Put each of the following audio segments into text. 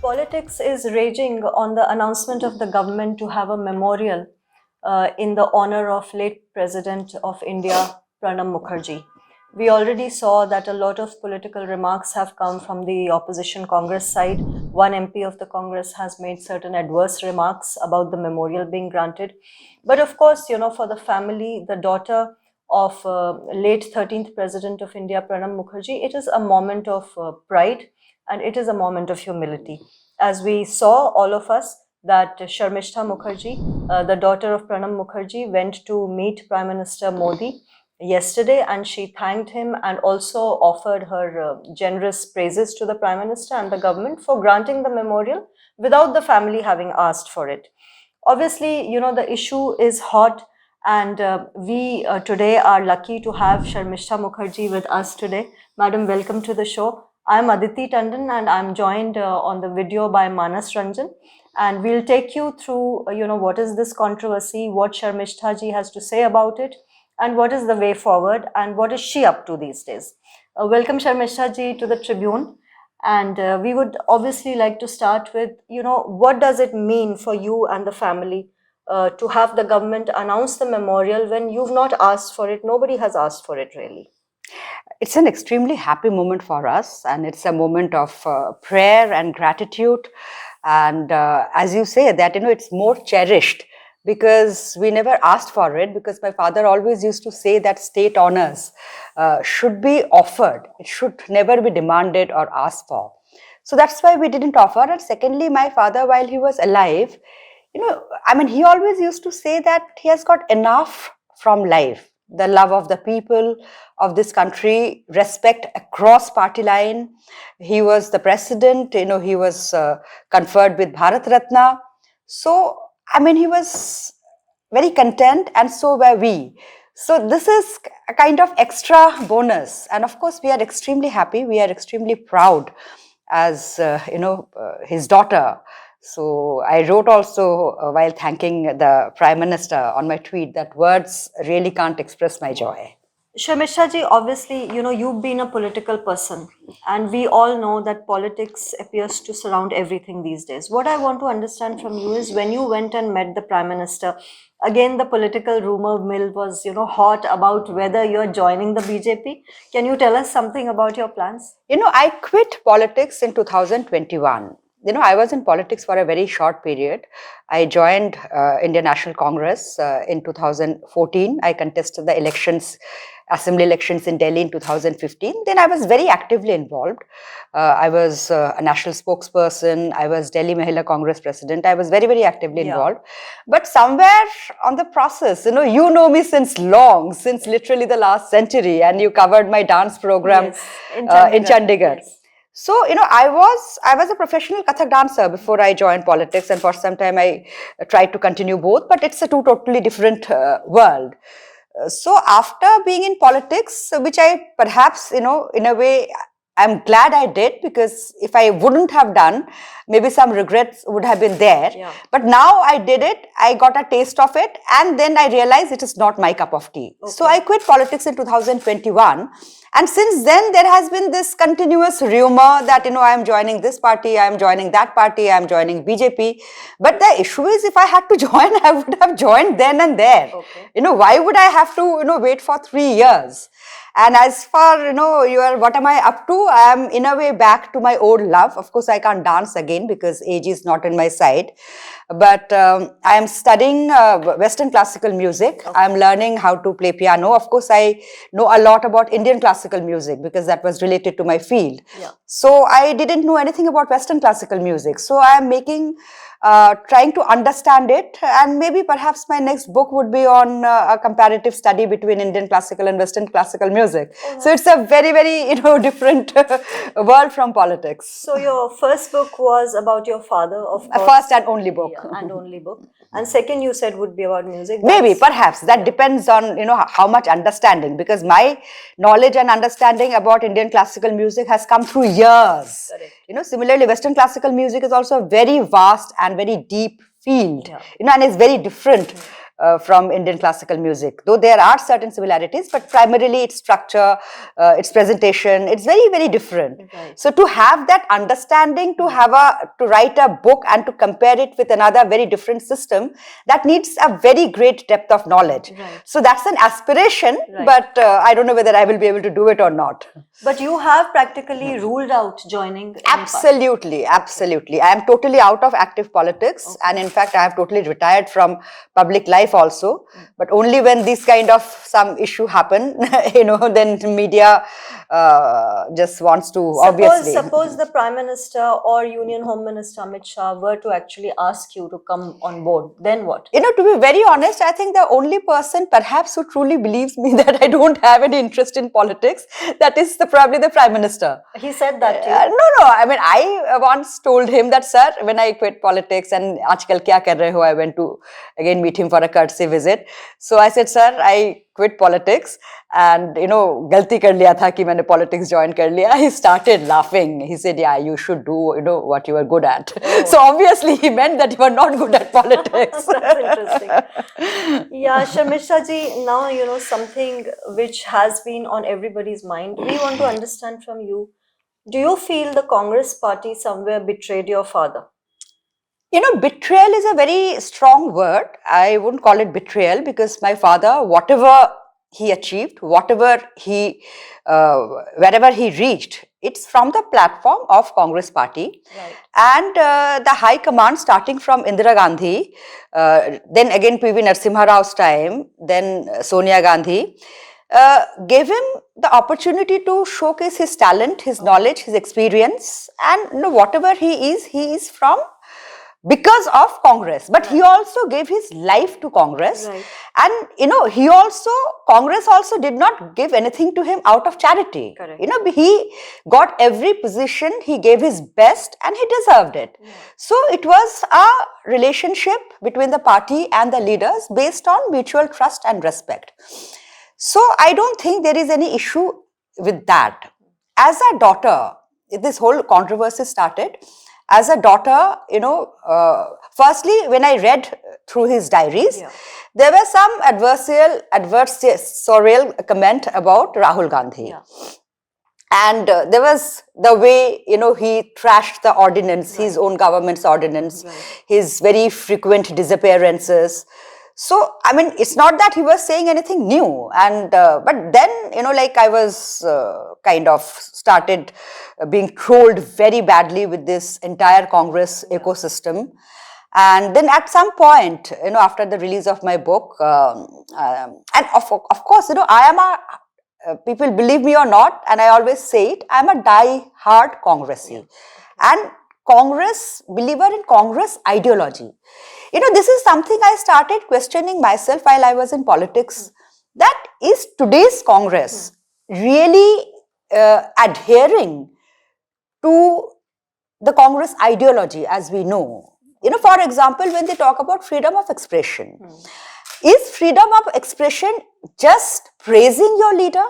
Politics is raging on the announcement of the government to have a memorial in the honor of late President of India, Pranab Mukherjee. We already saw that a lot of political remarks have come from the opposition Congress side. One MP of the Congress has made certain adverse remarks about the memorial being granted. But of course, for the family, the daughter of late 13th President of India, Pranab Mukherjee, it is a moment of pride and it is a moment of humility. As we saw, all of us, that Sharmistha Mukherjee, the daughter of Pranab Mukherjee, went to meet Prime Minister Modi yesterday and she thanked him and also offered her generous praises to the Prime Minister and the government for granting the memorial without the family having asked for it. Obviously, the issue is hot and we today are lucky to have Sharmishtha Mukherjee with us today. Madam, welcome to the show. I'm Aditi Tandon and I'm joined on the video by Manas Ranjan. And we'll take you through, what is this controversy, what Sharmishtha ji has to say about it, and what is the way forward, and what is she up to these days. Welcome Sharmishtha ji to the Tribune. And we would obviously like to start with, what does it mean for you and the family to have the government announce the memorial when you've not asked for it? Nobody has asked for it really. It's an extremely happy moment for us, and it's a moment of prayer and gratitude. And as you say that, it's more cherished because we never asked for it, because my father always used to say that state honors should be offered. It should never be demanded or asked for. So that's why we didn't offer. And secondly, my father, while he was alive, he always used to say that he has got enough from life. The love of the people of this country, respect across party line. He was the president, he was conferred with Bharat Ratna. So, he was very content, and so were we. So this is a kind of extra bonus. And of course, we are extremely happy. We are extremely proud as, his daughter. So I wrote also while thanking the Prime Minister on my tweet that words really can't express my joy. Sharmishtha ji, obviously, you've been a political person and we all know that politics appears to surround everything these days. What I want to understand from you is when you went and met the Prime Minister, again, the political rumor mill was, hot about whether you're joining the BJP. Can you tell us something about your plans? I quit politics in 2021. I was in politics for a very short period. I joined Indian National Congress in 2014. I contested the elections, assembly elections in Delhi in 2015. Then I was very actively involved. I was a national spokesperson. I was Delhi Mahila Congress president. I was very, very actively involved. But somewhere on the process, you know me since long, since literally the last century, and you covered my dance program in Chandigarh. Yes. So, I was a professional Kathak dancer before I joined politics, and for some time I tried to continue both, but it's a two totally different world. So after being in politics, which I perhaps, in a way, I'm glad I did, because if I wouldn't have done, maybe some regrets would have been there. Yeah. But now I did it, I got a taste of it, and then I realized it is not my cup of tea. Okay. So I quit politics in 2021. And since then, there has been this continuous rumor that, I am joining this party, I am joining that party, I am joining BJP. But the issue is, if I had to join, I would have joined then and there. Okay. Why would I have to, wait for 3 years? And as far, what am I up to? I am in a way back to my old love. Of course, I can't dance again because age is not in my side. But I am studying Western classical music. Okay. I am learning how to play piano. Of course, I know a lot about Indian classical music because that was related to my field. Yeah. So I didn't know anything about Western classical music. So I am trying to understand it, and maybe perhaps my next book would be on a comparative study between Indian classical and Western classical music. Oh, so it's a very, very, different world from politics. So your first book was about your father, of course. First and only book. Yeah, and only book. And second, you said would be about music. Maybe, perhaps. That depends on, how much understanding, because my knowledge and understanding about Indian classical music has come through years. Correct. Similarly, Western classical music is also a very vast and very deep field, and it's very different from Indian classical music. Though there are certain similarities, but primarily its structure, its presentation, it's very, very different. Right. So to have that understanding, to write a book and to compare it with another very different system, that needs a very great depth of knowledge. Right. So that's an aspiration, Right. but I don't know whether I will be able to do it or not. But you have practically ruled out joining any party. Absolutely, absolutely. I am totally out of active politics, and in fact, I have totally retired from public life also. But only when this kind of some issue happen, then media just wants to obviously. Suppose the Prime Minister or Union Home Minister Amit Shah were to actually ask you to come on board, then what? To be very honest, I think the only person perhaps who truly believes me that I don't have any interest in politics, that is probably the Prime Minister. He said that to you? No. I mean, I once told him that, sir, when I quit politics and aajkal kya kar rahe ho, I went to again meet him for a courtesy visit. So I said, sir, I quit politics and, galti kar liya tha ki maine politics join kar liya. He started laughing. He said, yeah, you should do, what you are good at. Oh. So obviously he meant that you are not good at politics. That's interesting. Yeah, Sharmishtha ji, now, something which has been on everybody's mind. We want to understand from you. Do you feel the Congress party somewhere betrayed your father? Betrayal is a very strong word. I wouldn't call it betrayal because my father, whatever he achieved, wherever he reached, it's from the platform of Congress party. Right. And the high command, starting from Indira Gandhi, then again PV Narasimha Rao's time, then Sonia Gandhi, gave him the opportunity to showcase his talent, his knowledge, his experience, and whatever he is from because of Congress. But he also gave his life to Congress. Right. And, Congress also did not give anything to him out of charity. Correct. He got every position, he gave his best and he deserved it. Yeah. So it was a relationship between the party and the leaders based on mutual trust and respect. So I don't think there is any issue with that. As a daughter, this whole controversy started. As a daughter, firstly, when I read through his diaries, there were some adversarial comment about Rahul Gandhi. Yeah. And there was the way, he trashed the ordinance, his own government's ordinance, his very frequent disappearances. So, I mean, it's not that he was saying anything new. And but then, I was kind of started being trolled very badly with this entire Congress ecosystem. And then at some point, after the release of my book, and of course, I am people believe me or not, and I always say it, I'm a die-hard Congressie. And believer in Congress ideology. This is something I started questioning myself while I was in politics. That is today's Congress really adhering to the Congress ideology as we know. For example, when they talk about freedom of expression, is freedom of expression just praising your leader?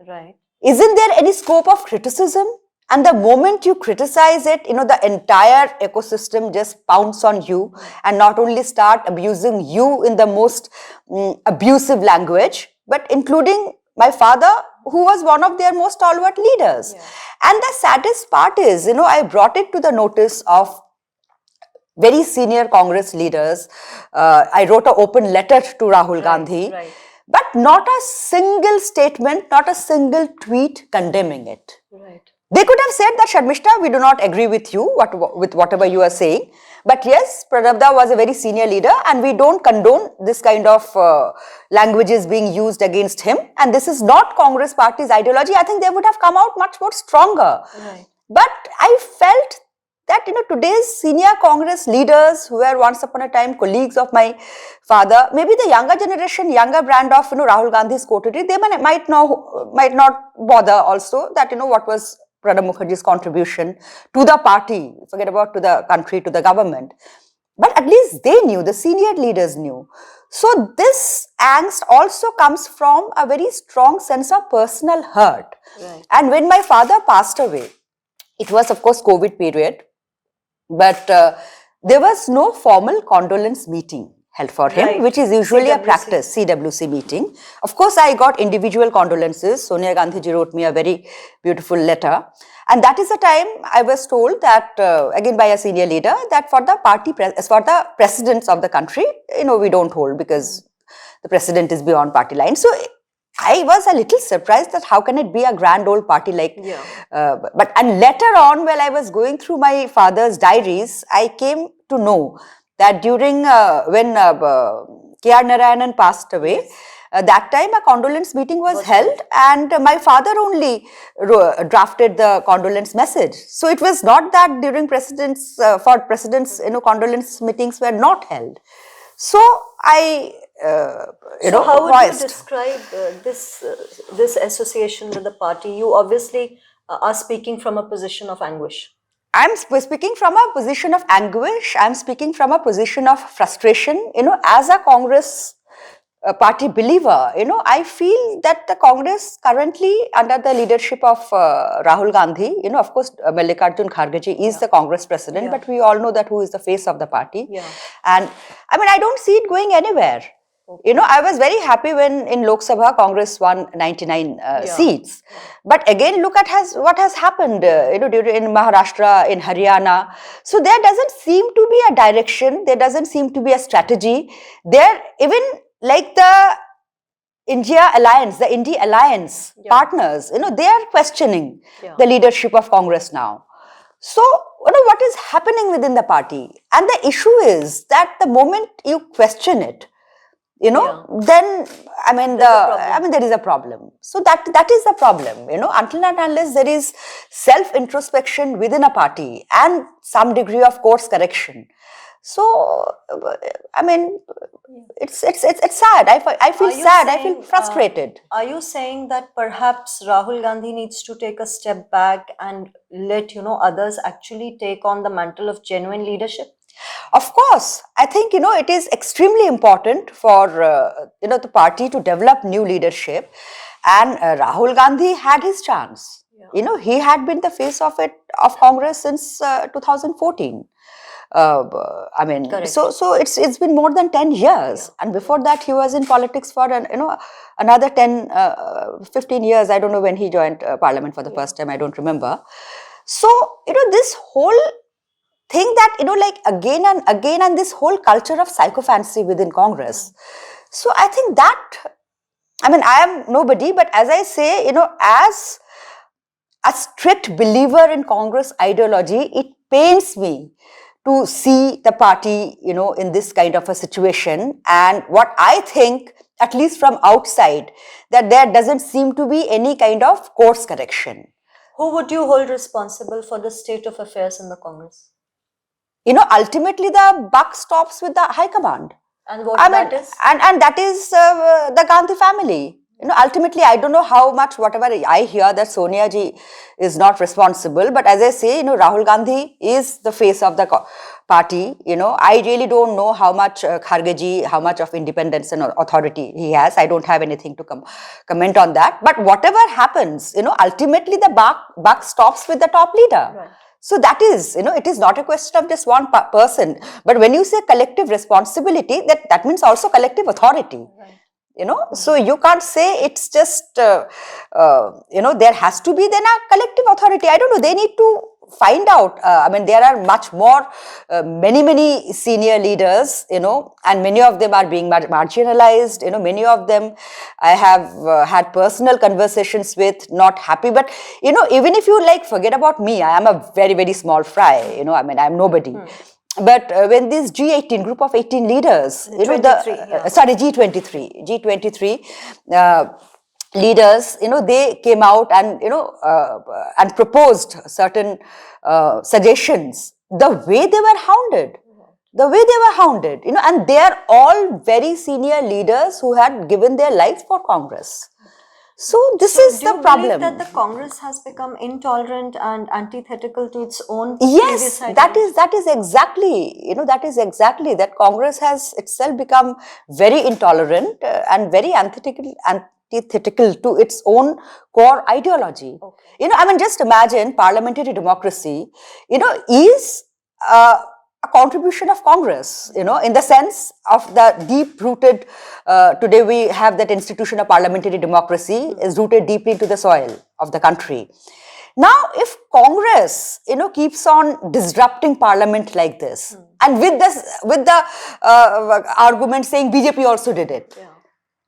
Right. Isn't there any scope of criticism? And the moment you criticize it, the entire ecosystem just pounce on you and not only start abusing you in the most abusive language, but including my father, who was one of their most stalwart leaders. Yeah. And the saddest part is, I brought it to the notice of very senior Congress leaders. I wrote an open letter to Rahul Gandhi, but not a single statement, not a single tweet condemning it. Right. They could have said that, Sharmishtha, we do not agree with you, with whatever you are saying. But yes, Pranab was a very senior leader and we don't condone this kind of languages being used against him. And this is not Congress party's ideology. I think they would have come out much more stronger. Right. But I felt that, today's senior Congress leaders who were once upon a time colleagues of my father, maybe the younger generation, younger brand of, Rahul Gandhi's coterie, they might not bother also that, what was Pranab Mukherjee's contribution to the party, forget about to the country, to the government. But at least they knew, the senior leaders knew. So this angst also comes from a very strong sense of personal hurt. Right. And when my father passed away, it was of course COVID period, but there was no formal condolence meeting held for him, Right. which is usually a CWC. practice, CWC meeting. Of course, I got individual condolences. Sonia Gandhi ji wrote me a very beautiful letter. And that is the time I was told that, again by a senior leader, that for the party, for the presidents of the country, we don't hold because the president is beyond party lines. So I was a little surprised that how can it be a grand old party like, and later on while I was going through my father's diaries, I came to know that during when K.R. Narayanan passed away, that time a condolence meeting was held and my father only drafted the condolence message. So it was not that during presidents, condolence meetings were not held. So I, so how would you describe this association with the party? You obviously are speaking from a position of anguish. I'm speaking from a position of anguish. I'm speaking from a position of frustration. As a Congress party believer, I feel that the Congress currently under the leadership of Rahul Gandhi, of course, Mallikarjun Kharge is the Congress president, but we all know that who is the face of the party. And I mean, I don't see it going anywhere. I was very happy when in Lok Sabha Congress won 99 seats. But again, look at what has happened, in Maharashtra, in Haryana. So there doesn't seem to be a direction. There doesn't seem to be a strategy. There, even like the India Alliance, the Indie Alliance partners, they are questioning the leadership of Congress now. So, what is happening within the party? And the issue is that the moment you question it, then there is a problem. So that is the problem, until and unless there is self-introspection within a party and some degree of course correction. So, it's sad. I feel sad. I feel frustrated. Are you saying that perhaps Rahul Gandhi needs to take a step back and let, others actually take on the mantle of genuine leadership? Of course, I think, it is extremely important for, the party to develop new leadership. And Rahul Gandhi had his chance. He had been the face of Congress since 2014. So it's been more than 10 years. And before that, he was in politics for, another 10, 15 years. I don't know when he joined parliament for the first time. I don't remember. So, this whole thing that, again and again, and this whole culture of psychophantasy within Congress. So I think that, I am nobody, but as I say, as a strict believer in Congress ideology, it pains me to see the party, in this kind of a situation. And what I think, at least from outside, that there doesn't seem to be any kind of course correction. Who would you hold responsible for the state of affairs in the Congress? Ultimately the buck stops with the High Command. And what that is? And that is the Gandhi family. Ultimately, I don't know how much, whatever I hear that Sonia ji is not responsible. But as I say, Rahul Gandhi is the face of the party. I really don't know how much Kharge ji, how much of independence and authority he has. I don't have anything to comment on that. But whatever happens, ultimately the buck stops with the top leader. Right. So that is, it is not a question of just one person. But when you say collective responsibility, that means also collective authority. Right. So you can't say it's just, there has to be then a collective authority. I don't know, they need to find out. There are much more, many senior leaders, and many of them are being marginalized. Many of them I have had personal conversations with, not happy. But, even if you forget about me, I am a very, very small fry, I'm nobody. But when this G18, group of 18 leaders, G23 leaders, they came out and, and proposed certain suggestions, the way they were hounded, and they are all very senior leaders who had given their lives for Congress. So this is the problem. Do you believe that the Congress has become intolerant and antithetical to its own? Yes, that is exactly, that Congress has itself become very intolerant and very antithetical to its own core ideology. Okay. Just imagine parliamentary democracy, is a contribution of Congress, in the sense of the deep-rooted, today we have that institution of parliamentary democracy is rooted deeply into the soil of the country. Now, if Congress, keeps on disrupting parliament like this, and with the argument saying BJP also did it. Yeah.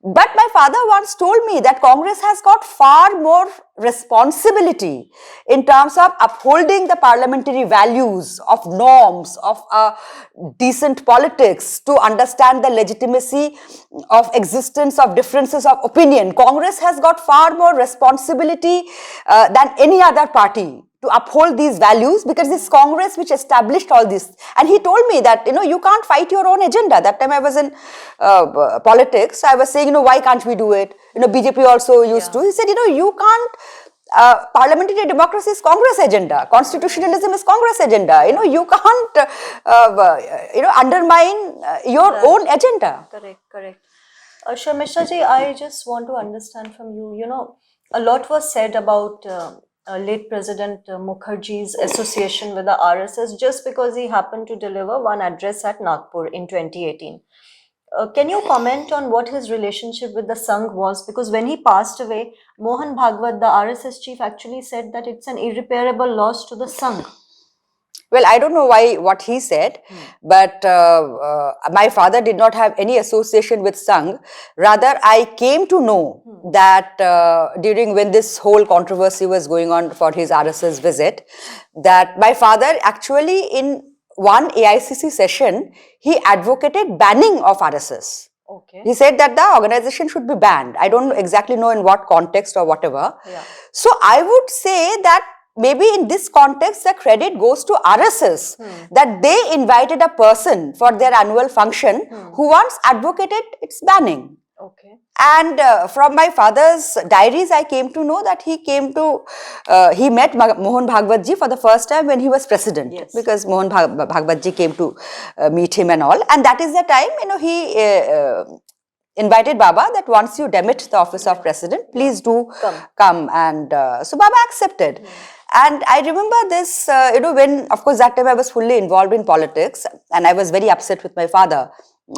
But my father once told me that Congress has got far more responsibility in terms of upholding the parliamentary values of norms, of decent politics, to understand the legitimacy of existence of differences of opinion. Congress has got far more responsibility than any other party to uphold these values, because it's Congress which established all this. And he told me that, you can't fight your own agenda. That time I was in politics. I was saying, why can't we do it? BJP also used to. He said, you can't, parliamentary democracy is Congress agenda. Constitutionalism is Congress agenda. You can't, undermine your own agenda. Correct. Sharmishtha ji, I just want to understand from you, a lot was said about late President Mukherjee's association with the RSS just because he happened to deliver one address at Nagpur in 2018. Can you comment on what his relationship with the Sangh was? Because when he passed away, Mohan Bhagwat, the RSS chief, actually said that it's an irreparable loss to the Sangh. Well, I don't know what he said, but my father did not have any association with Sangh. Rather, I came to know that during when this whole controversy was going on for his RSS visit, that my father actually in one AICC session, he advocated banning of RSS. Okay. He said that the organization should be banned. I don't exactly know in what context or whatever. Yeah. So I would say that maybe in this context, the credit goes to RSS, that they invited a person for their annual function who once advocated its banning. Okay. And from my father's diaries, I came to know that he met Mohan Bhagwat ji for the first time when he was president. Yes. Because Mohan Bhagwat ji came to meet him and all. And that is the time, he invited Baba that once you demit the office of president, please do come. And so Baba accepted. And I remember this, when, of course, that time I was fully involved in politics, and I was very upset with my father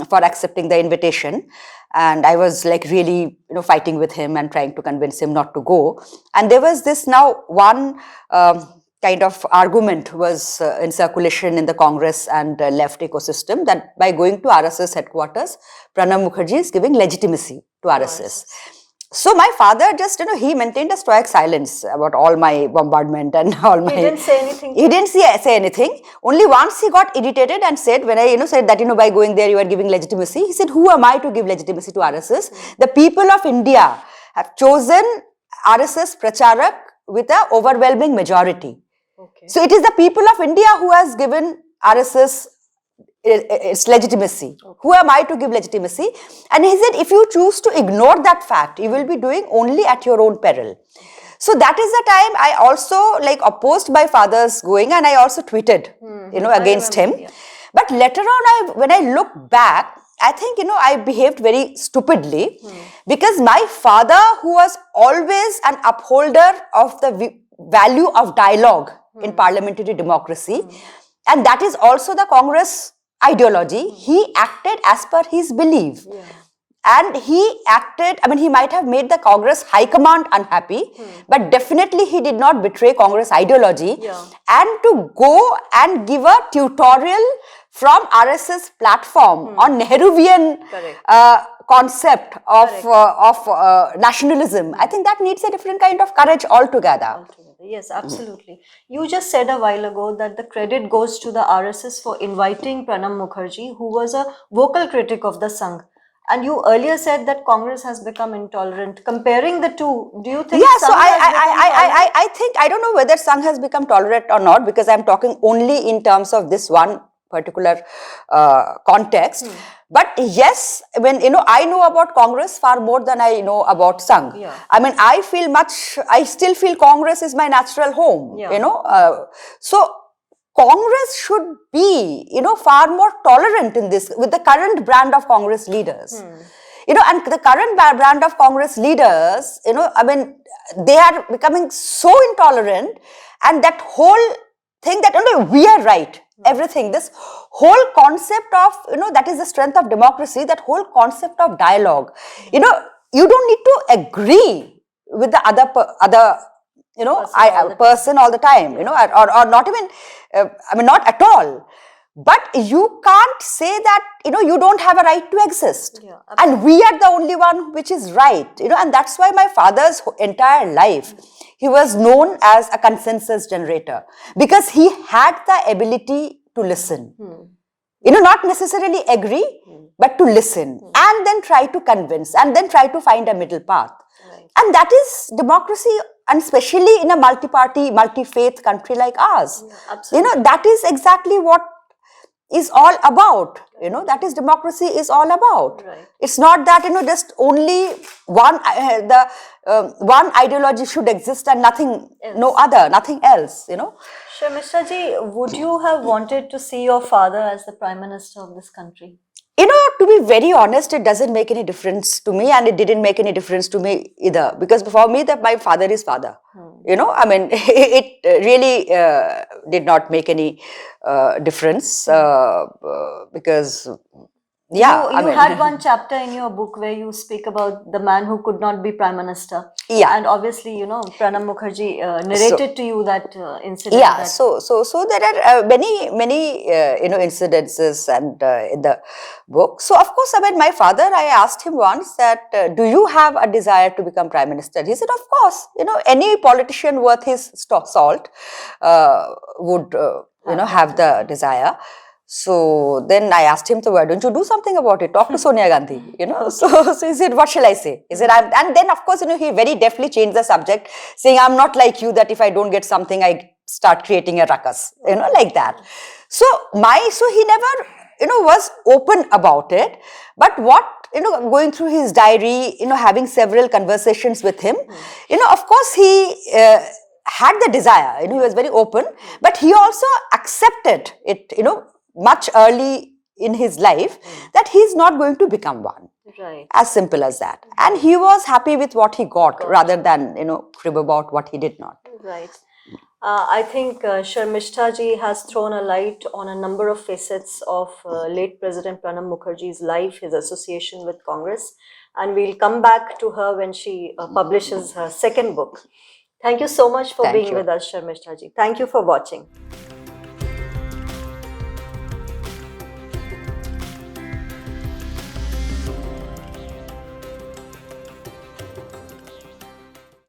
for accepting the invitation. And I was like really, fighting with him and trying to convince him not to go. And there was this now one kind of argument was in circulation in the Congress and left ecosystem that by going to RSS headquarters, Pranab Mukherjee is giving legitimacy to RSS. So my father just, he maintained a stoic silence about all my bombardment and all my... He didn't say anything? He didn't say anything. Only once he got irritated and said, when I, said that, by going there you are giving legitimacy, he said, who am I to give legitimacy to RSS? The people of India have chosen RSS Pracharak with an overwhelming majority. Okay. So it is the people of India who has given RSS its legitimacy. Okay. Who am I to give legitimacy? And he said, if you choose to ignore that fact, you will be doing only at your own peril. Okay. So that is the time I also opposed my father's going, and I also tweeted, against him. Yeah. But later on, when I look back, I think, I behaved very stupidly because my father, who was always an upholder of the value of dialogue in parliamentary democracy, and that is also the Congress ideology, he acted as per his belief. Yeah. And he acted, he might have made the Congress High Command unhappy, but definitely he did not betray Congress ideology. Yeah. And to go and give a tutorial from RSS platform on Nehruvian concept of nationalism, I think that needs a different kind of courage altogether. Yes, absolutely. You just said a while ago that the credit goes to the RSS for inviting Pranab Mukherjee, who was a vocal critic of the Sangh. And you earlier said that Congress has become intolerant. Comparing the two, do you think? Yeah, so I think, I don't know whether Sangh has become tolerant or not, because I'm talking only in terms of this one particular context. But yes, when I know about Congress far more than I know about Sangh. Yeah. I still feel Congress is my natural home. Yeah. So Congress should be, far more tolerant in this with the current brand of Congress leaders. And the current brand of Congress leaders, they are becoming so intolerant, and that whole think that we are right, everything, this whole concept of, that is the strength of democracy, that whole concept of dialogue. You don't need to agree with the other person all the time, or not even, not at all. But you can't say that, you don't have a right to exist. Yeah, and we are the only one which is right, and that's why my father's entire life, he was known as a consensus generator, because he had the ability to listen. Not necessarily agree, but to listen, and then try to convince, and then try to find a middle path. Right. And that is democracy, and especially in a multi-party, multi-faith country like ours. Yeah, absolutely. That is exactly what is all about. That is democracy is all about. Right. It's not that, just only one, one ideology should exist and nothing, no other, nothing else, Sharmishtha ji, would you have wanted to see your father as the Prime Minister of this country? To be very honest, it doesn't make any difference to me, and it didn't make any difference to me either, because for me, that my father is father. It really did not make any difference, because You had one chapter in your book where you speak about the man who could not be Prime Minister. Yeah. And obviously, Pranab Mukherjee narrated to you that incident. Yeah. So there are many incidences and in the book. So of course, my father, I asked him once that, do you have a desire to become Prime Minister? He said, of course. Any politician worth his salt would have the desire. So then I asked him, so why don't you do something about it? Talk to Sonia Gandhi, So he said, what shall I say? He said, and then of course, he very deftly changed the subject, saying, I'm not like you, that if I don't get something, I start creating a ruckus, like that. So he never, was open about it. But what, going through his diary, having several conversations with him, of course, he had the desire, he was very open, but he also accepted it, much early in his life, that he's not going to become one. Right. As simple as that. And he was happy with what he got, rather than, crib about what he did not. Right. I think Sharmishtha ji has thrown a light on a number of facets of late President Pranab Mukherjee's life, his association with Congress. And we'll come back to her when she publishes her second book. Thank you so much for being with us, Sharmishtha ji. Thank you for watching.